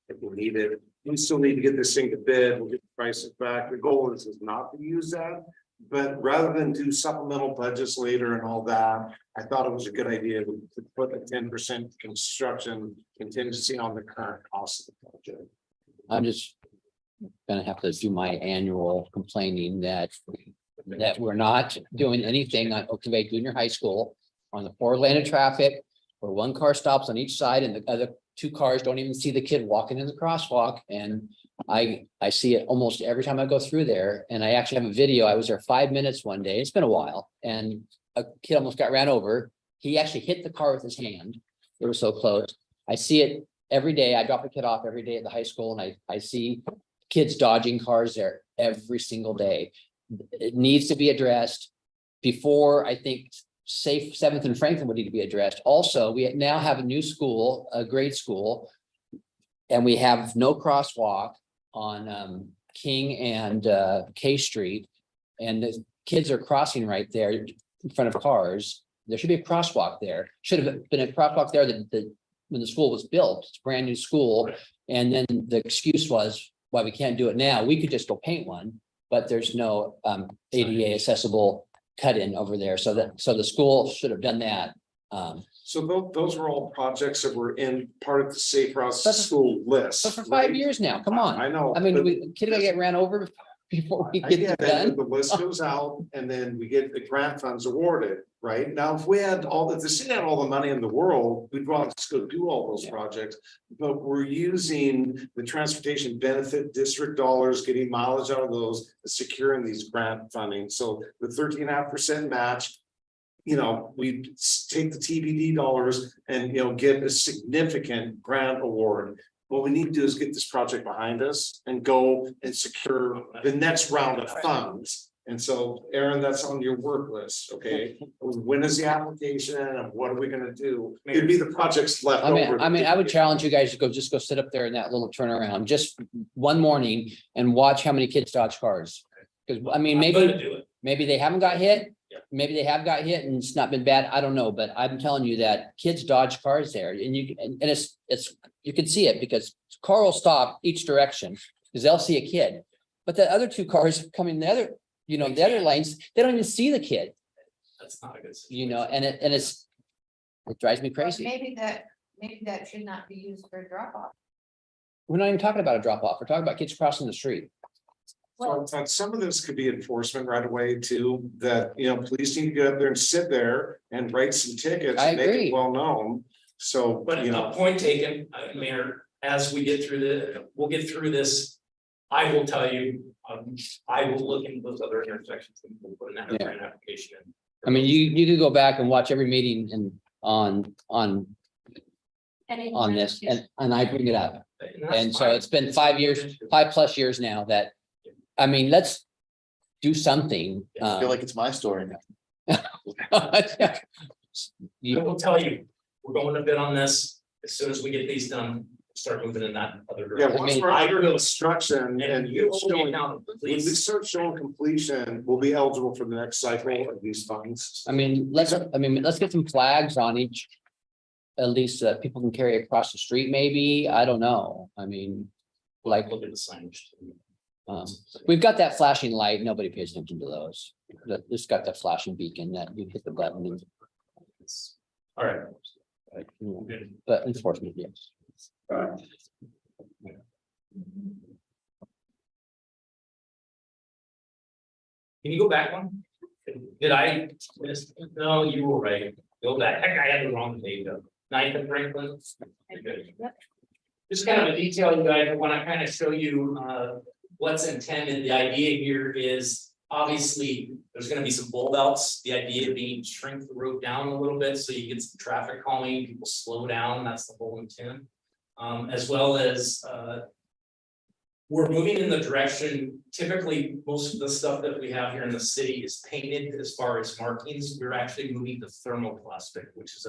if we need it. We still need to get this thing to bid, we'll get the prices back. The goal is not to use that. But rather than do supplemental budgets later and all that, I thought it was a good idea to put a 10% construction contingency on the current cost of the project. I'm just gonna have to do my annual complaining that we're not doing anything on Oak Bay Junior High School on the 4 lane of traffic, where 1 car stops on each side and the other 2 cars don't even see the kid walking in the crosswalk. And I see it almost every time I go through there, and I actually have a video. I was there 5 minutes one day. It's been a while, and a kid almost got ran over He actually hit the car with his hand. It was so close. I see it every day. I drop a kid off every day at the high school and I see kids dodging cars there every single day. It needs to be addressed before, I think, safe 7th and Franklin would need to be addressed. Also, we now have a new school, a grade school. And we have no crosswalk on King and K Street. And the kids are crossing right there in front of cars. There should be a crosswalk there. Should have been a crosswalk there when the school was built. It's a brand new school. And then the excuse was why we can't do it now. We could just go paint one, but there's no ADA accessible cut in over there. So the school should have done that. So those were all projects that were in part of the Safe Routes to But- School list. But for 5 right? years now, come on. I know. I mean, but- kid gonna get ran over before we I get get it it, done. but the list goes out and then we get the grant funds awarded, right? Now, if we had if the city had all the money in the world, we'd want to go do all those Yeah. projects. But we're using the transportation benefit district dollars, getting mileage out of those, securing these grant funding. So the 13.5% match. We take the TBD dollars and, get a significant grant award. What we need to do is get this project behind us and go and secure the next round of funds. And so, Aaron, that's on your work list, okay? When is the application and what are we gonna do? It'd be the projects left over. I would challenge you guys to just go sit up there in that little turnaround, just one morning and watch how many kids dodge cars. Because I'm gonna do it. maybe they haven't got hit. Yeah. Maybe they have got hit and it's not been bad. I don't know, but I'm telling you that kids dodge cars there and it's, you can see it because car will stop each direction because they'll see a kid. But the other two cars coming the other, the other lanes, they don't even see the kid, That's not a good. and it drives me But crazy. maybe that should not be used for drop off. We're not even talking about a drop off. We're talking about kids crossing the street. So some of this could be enforcement right away too, that, police need to get up there and sit there and write some tickets. I and make it agree. well known, so, But point taken, Mayor, as we get through we'll get through this. I will tell you, I will look into those other intersections and we'll put an Yeah. application in. I mean, you could go back and watch every meeting and on this and I bring it up. that's And so fine. it's been 5 years, 5+ years now that, I mean, let's do something. I feel like it's my story now. I You, will tell you, we're going to bid on this. As soon as we get these done, start moving in that other Yeah, direction. once we're under construction and And you you're hold me showing, accountable, when we please. start showing completion, we'll be eligible for the next cycle of these funds. let's get some flags on each. At least people can carry across the street, maybe. I don't know. I mean, like, Look at the signage. we've got that flashing light. Nobody pays attention to those. It's got that flashing beacon that you hit the button and. All right. Good. But enforcement, yes. Can you go back one? Did I, no, you were right. Go back. I had the wrong date though. Ninth and Franklin. Good. Just kind of a detail, you guys, I want to kind of show you what's intended. The idea here is obviously there's going to be some bulb outs. The idea being shrink the road down a little bit so you get some traffic calming, people slow down. That's the whole intent. As well as we're moving in the direction, typically, most of the stuff that we have here in the city is painted as far as markings. We're actually moving to thermoplastic, which is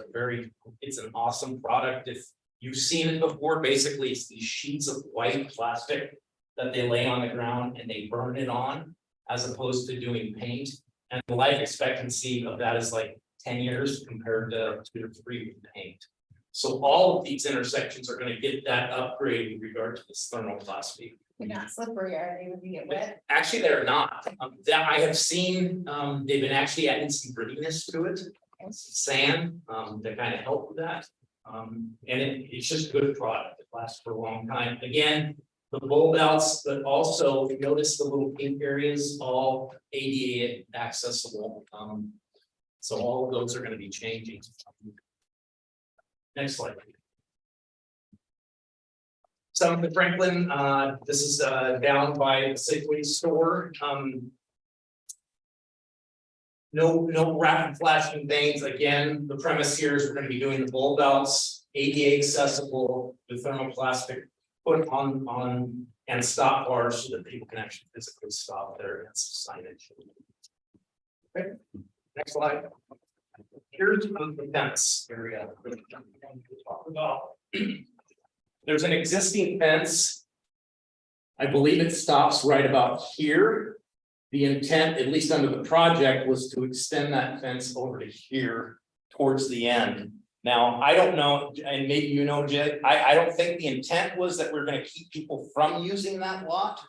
it's an awesome product. If you've seen it before, basically it's these sheets of white plastic that they lay on the ground and they burn it on as opposed to doing paint. And the life expectancy of that is like 10 years compared to 2 to 3 with paint. So all of these intersections are going to get that upgrade in regard to this thermoplastic. They're not slippery, are they, when you get wet? Actually, they're not. That I have seen, they've been actually adding some grittiness to it, some sand, to kind of help with that. And it's just good product. It lasts for a long time. Again, the bulb outs, but also notice the little pink areas, all ADA accessible. So all of those are going to be changing. Next slide. Some of Franklin, this is down by the Safeway store. No rapid flashing things. Again, the premise here is we're gonna be doing the bulb outs, ADA accessible with thermoplastic put on and stop bars so that people can actually physically stop there against signage. Okay, next slide. Here's the fence area. Talk about. There's an existing fence. I believe it stops right about here. The intent, at least under the project, was to extend that fence over to here towards the end. Now, I don't know, and maybe you know, Jay, I don't think the intent was that we're gonna keep people from using that lot.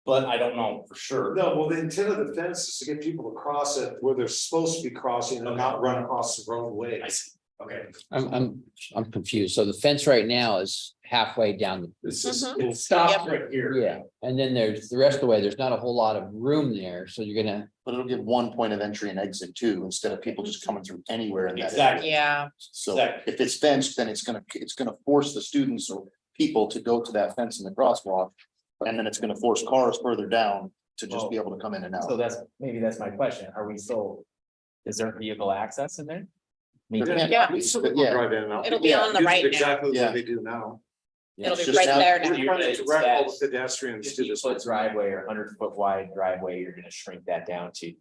But I don't know for sure. No, well, the intent of the fence is to get people to cross it where they're supposed to be crossing and not run across the roadway. I see, okay. I'm confused. So the fence right now is halfway down. This is, It stops right here. Yeah, and then there's the rest of the way, there's not a whole lot of room there, so you're gonna, But it'll give one point of entry and exit too, instead of people just coming through anywhere in that. area. Exactly. Yeah, So Exactly. if it's fenced, then it's gonna force the students or people to go to that fence in the crosswalk. And then it's gonna force cars further down to just be able to come in and So out. maybe that's my question. Are we still, is there vehicle access in there? There can't- Yeah. we still Yeah. drive in and out. It'll be Yeah, on the use it right now. exactly the Yeah. way they do now. it'll be just right now- there We're now. trying to direct all the Fifty pedestrians to this. foot driveway or 100-foot wide driveway, you're gonna shrink that down to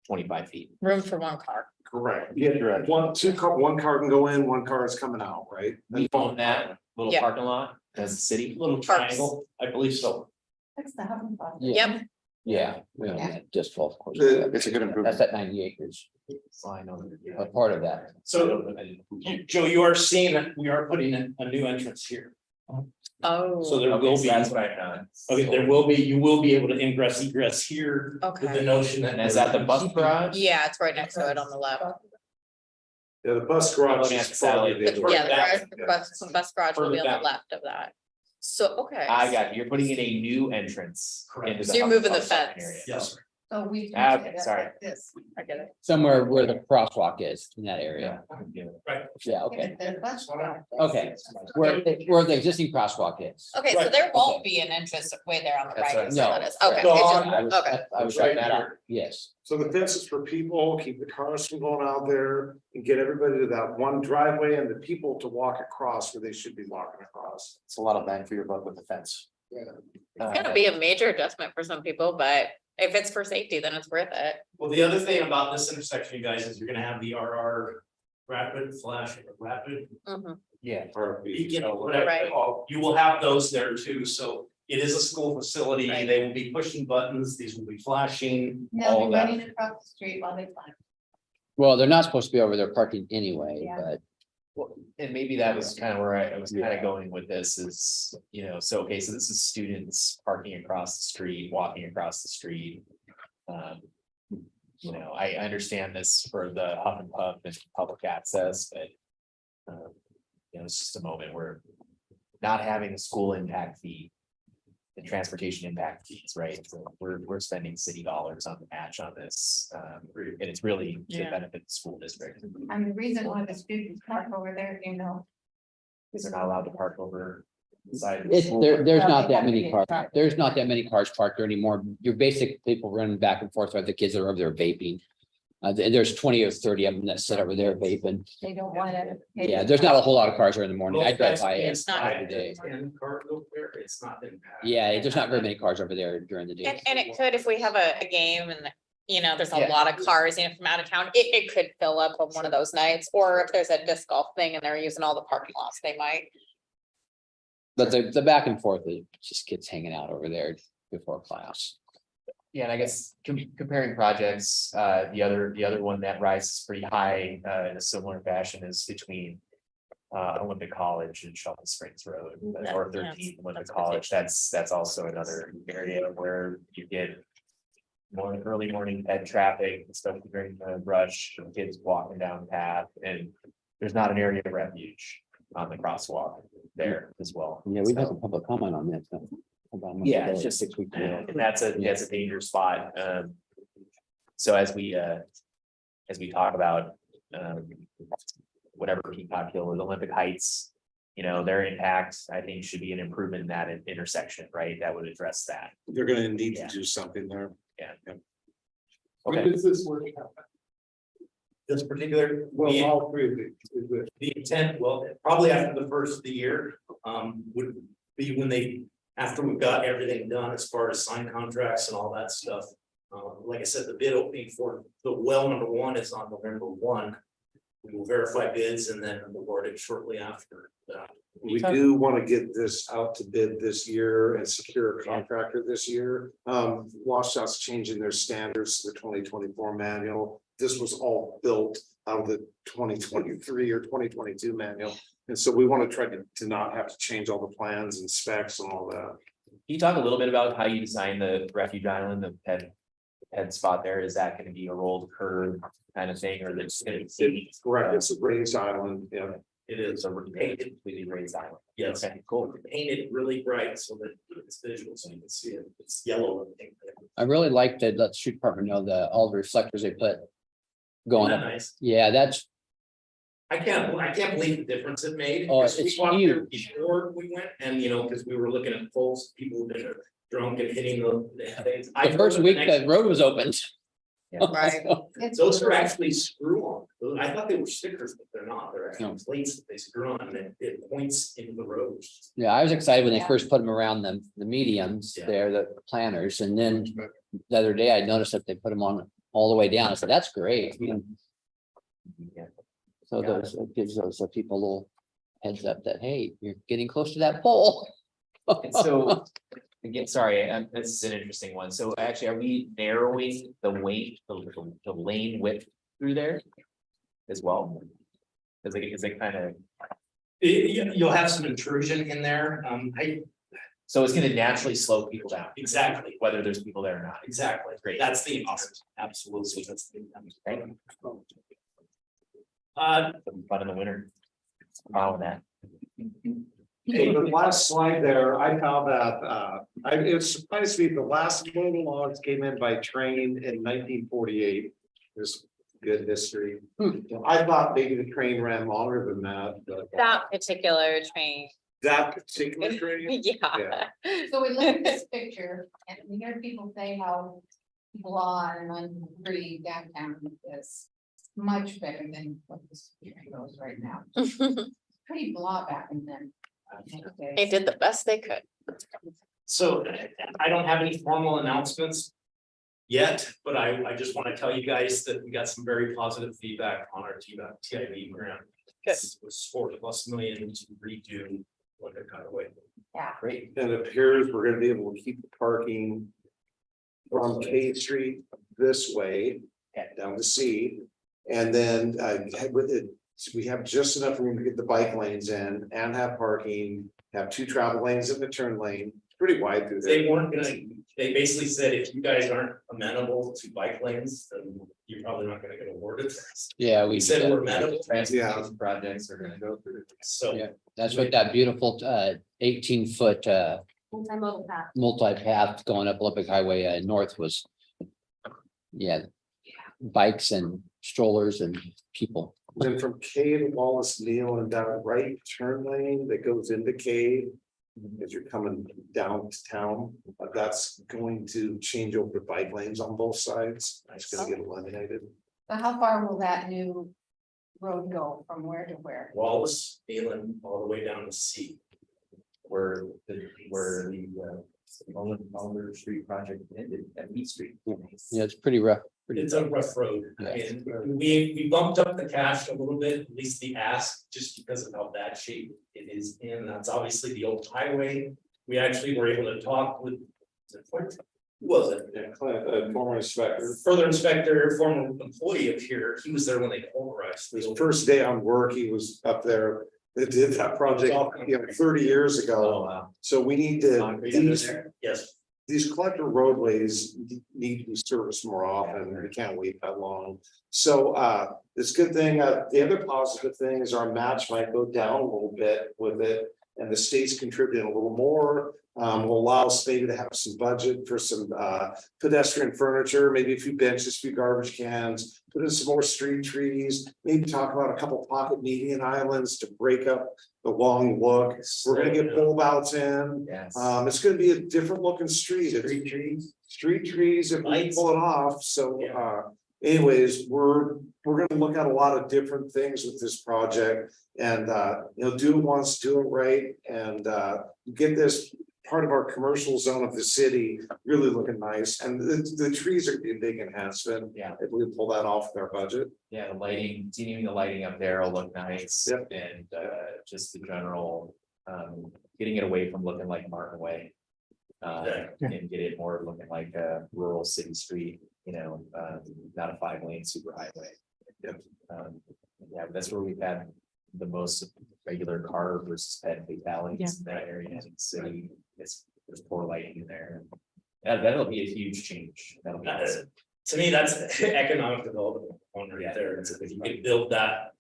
25 feet. Room for one car. Correct. Correct. One car can go in, one car is coming out, right? We own that little Yeah. parking lot as a city. Little Parks. triangle, I believe so. That's the housing thought. yeah, Yep, yeah, we own that disc golf course. It's a good improvement. That's at 90 acres, So I know. a part of that. So, Joe, you are seeing that we are putting in a new entrance here. So oh, there will be, That's what I know. okay, there will be, you will be able to ingress egress here with the okay. notion that. And is that the bus garage? Yeah, it's right next to it on the left. Yeah, the bus garage Looking at is the probably satellite. the. Further Yeah, the down. bus garage will be on Further the down. left of that. So, okay. I got you. You're putting in a new entrance. Correct. into So you're Hufflepuff moving the parking fence. area. Yes, So we. Ah, okay, sorry. This. I get it. Somewhere where the crosswalk is in that area. Yeah. Yeah, okay, The bus stop. okay. Where the existing crosswalk is. Okay, so Right. there won't be an entrance way there on the That's right. right. so No. that is- Okay. So it's on- just- I was, Okay. I was Right shutting that up, here. yes. So the fence is for people, keep the cars from going out there and get everybody to that one driveway and the people to walk across where they should be walking across. It's a lot of bang for your buck with the fence. It's gonna be a major adjustment for some people, but if it's for safety, then it's worth it. well, the other thing about this intersection, you guys, is you're gonna have the RR rapid flash, rapid Mhm. Yeah. beacon, whatever Right. they call, you will have those there too, so it is a school facility, Right. they will be pushing buttons, these will be flashing, They'll all be of that. running across the street while they climb. Well, they're not supposed to be over there parking anyway, Yeah. but Well, and maybe that was kind of where I was kind of going with this is, so, okay, so this is students parking across the street, walking across the street. I understand this for the Huff and Puff and public access, but. It's just a moment where not having a school impact fee. The transportation impact fees, right? So we're spending city dollars on the match on this, and it's really to Yeah. benefit the school district. And the reason why the students park over there, Because they're not allowed to park over the side of the it's, school. there's Well, not they that have to many get cars, traffic. there's not that many cars parked there anymore. Your basic people running back and forth, right? The kids that are over there vaping. There's 20 or 30 of them that sit over there vaping. they don't want to. Yeah, there's not a whole lot of cars there in the morning. I drive by it It's not- every day. And cars over there, it's not impact. Yeah, there's not very many cars over there during the day. And it could, if we have a game and, there's a Yeah. lot of cars, from out of town, it could fill up on one of those nights. Or if there's a disc golf thing and they're using all the parking lots, they might. But the back and forth is just kids hanging out over there before class. Yeah, and I guess comparing projects, the other one that rises pretty high in a similar fashion is between. Olympic College and Shelton Springs Road, or 13 Olympic that's College, that's also another area where you get. More early morning head traffic, especially during the rush, and kids walking down the path, and there's not an area of refuge on the crosswalk there as well. Yeah, we've had So- some public comment on that. so, about a Yeah, month it's ago, just 6 weeks Yeah, ago. and that's a dangerous spot, so as we talk about, whatever Peacock Hill is, Olympic Heights. Their impact, I think, should be an improvement in that intersection, right, that would address that. They're gonna need Yeah. to do something there. Okay, When does this work happen? this particular. Well, all three of the, The intent, well, probably after the first of the year, would be when they, after we've got everything done as far as signed contracts and all that stuff. Like I said, the bid opening for the well number one is on November 1. We will verify bids and then award it shortly after that. we do want to get this out to bid this year and secure a contractor this year. Washout's changing their standards to the 2024 manual. This was all built out of the 2023 or 2022 manual. And so we want to try to not have to change all the plans and specs and all that. Can you talk a little bit about how you designed the refuge island, the head spot there? Is that gonna be a rolled curve kind of thing, or there's gonna be? Correct, it's a raised island, yeah. It is It's a painted, completely raised island. Yes. Okay, cool. painted really bright so that it's visual, so you can see it. It's yellow and pink. I really like to let the street department know all the reflectors they put going Isn't that up. nice? Yeah, that's, I can't believe the difference it made. Oh, because we it's walked there huge. Before we went, and because we were looking at poles, people who've been drunk and hitting the things. I the first drove week next- the road was opened. Right. Those are actually screw on. I thought they were stickers, but they're not. They're actually No. plates that they screw on and it points into the road. Yeah, I was excited when they Yeah. first put them around the mediums Yeah. there, the planners, and then the other day I noticed that they put them on all the way down. I said, that's great. Yeah. So Got those, it gives those people a little heads up that, hey, you're getting close to that pole. And so, again, sorry, this is an interesting one. So actually, are we narrowing the weight, the lane width through there as well? Is it kind of, You'll have some intrusion in there. so it's gonna naturally slow people down, Exactly, whether there's people there or not. exactly. Great. That's the intent. Absolutely. That's the intent. Thank you. Uh, Fun in the winter. Following that. Hey, the last slide there, I found that, it surprised me, the last one of the logs came in by train in 1948. There's good history. I thought maybe the train ran longer than that, but That particular train, that particular train. yeah. So we look at this picture and we hear people say how blah and unfree downtown is much better than what this goes right now. Pretty blah back in then. They did the best they could. So I don't have any formal announcements yet, but I just want to tell you guys that we got some very positive feedback on our TIV grant. Good. It was $4+ million to redo what they're kind of way. Great. And it appears we're gonna be able to keep the parking from K Street this way down to C. And then with it, we have just enough room to get the bike lanes in and have parking, have 2 travel lanes in the turn lane, pretty wide through there. They weren't gonna, they basically said if you guys aren't amenable to bike lanes, then you're probably not gonna get awarded. Yeah, We said we're amenable, Transportation projects are gonna go through. so. Yeah. That's what that beautiful 18-foot Multimodal path. multi-path going up Olympic Highway north was. Yeah. Bikes and strollers and people. Then from K to Wallace Neal and down a right turn lane that goes into K. As you're coming down to town, that's going to change over to bike lanes on both sides. It's gonna get eliminated. So how far will that new road go from where to where? Wallace, Nealon, all the way down to C. Where the Oliver Street project ended at Meat Street. Yeah, it's pretty rough. It's a rough road. Yeah. And we bumped up the cash a little bit, at least the ask, just because of how bad shape it is in. That's obviously the old highway. We actually were able to talk with, who was it? Yeah, former inspector. Further inspector, former employee of here. He was there when they pulverized. His first day on work, he was up there. They did that project, 30 years Oh, ago. wow. So we need to, Concrete under these, there. Yes, these collector roadways need to be serviced more often. We can't wait that long. So it's a good thing. The other positive thing is our match might go down a little bit with it. And the state's contributing a little more, will allow us maybe to have some budget for some pedestrian furniture, maybe a few benches, a few garbage cans. Put in some more street trees, maybe talk about a couple pocket median islands to break up the long look. We're gonna get bulb outs in. Yes. It's gonna be a different looking street. Street trees if we Lights. pull it off, so Yeah. anyways, we're gonna look at a lot of different things with this project. And do it once, do it right, and get this part of our commercial zone of the city really looking nice. And the trees are a big enhancement. Yeah. If we pull that off with our budget. Yeah, the lighting, continuing the lighting up there will look nice. Yep. And just the general, getting it away from looking like Martin Way. And get it more looking like a rural city street, not a 5-lane super highway. Yep. Yeah, but that's where we've had the most regular car versus pet fatalities in that area in the city. There's poor lighting in there. That'll be a huge change. That'll be awesome. To me, that's economic development one Yeah, right there. If you can build that,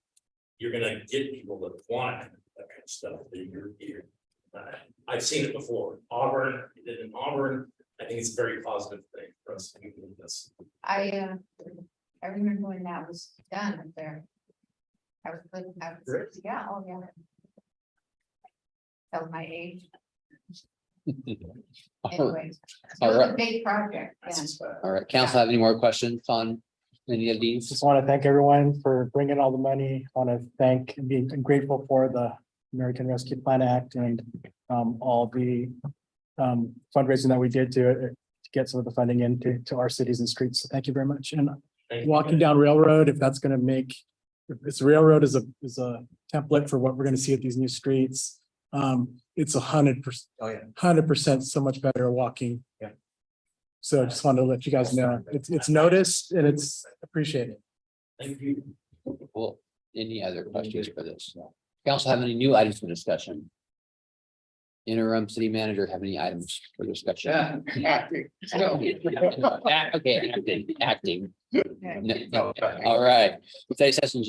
you're gonna get people that want that kind of stuff. I've seen it before. Auburn, we did in Auburn. I think it's a very positive thing for us to do this. I remember when that was done up there. Really? Yeah, oh, yeah. That was my age, anyways. It All was a right. big project, yeah. All right, council have any more questions on any of these? Just want to thank everyone for bringing all the money. Want to thank and be grateful for the American Rescue Plan Act and all the fundraising that we did to get some of the funding into our cities and streets. So thank you very much. And Thank you. walking down Railroad, if that's going to make, if this railroad is a template for what we're going to see at these new streets. It's 100%. Oh, yeah. 100% so much better walking. Yeah. So I just wanted to let you guys know it's noticed and it's appreciated. Thank you. Well, any other questions for this? Council have any new items for discussion? Interim city manager have any items for discussion? Okay, acting. No, no. All right, today's session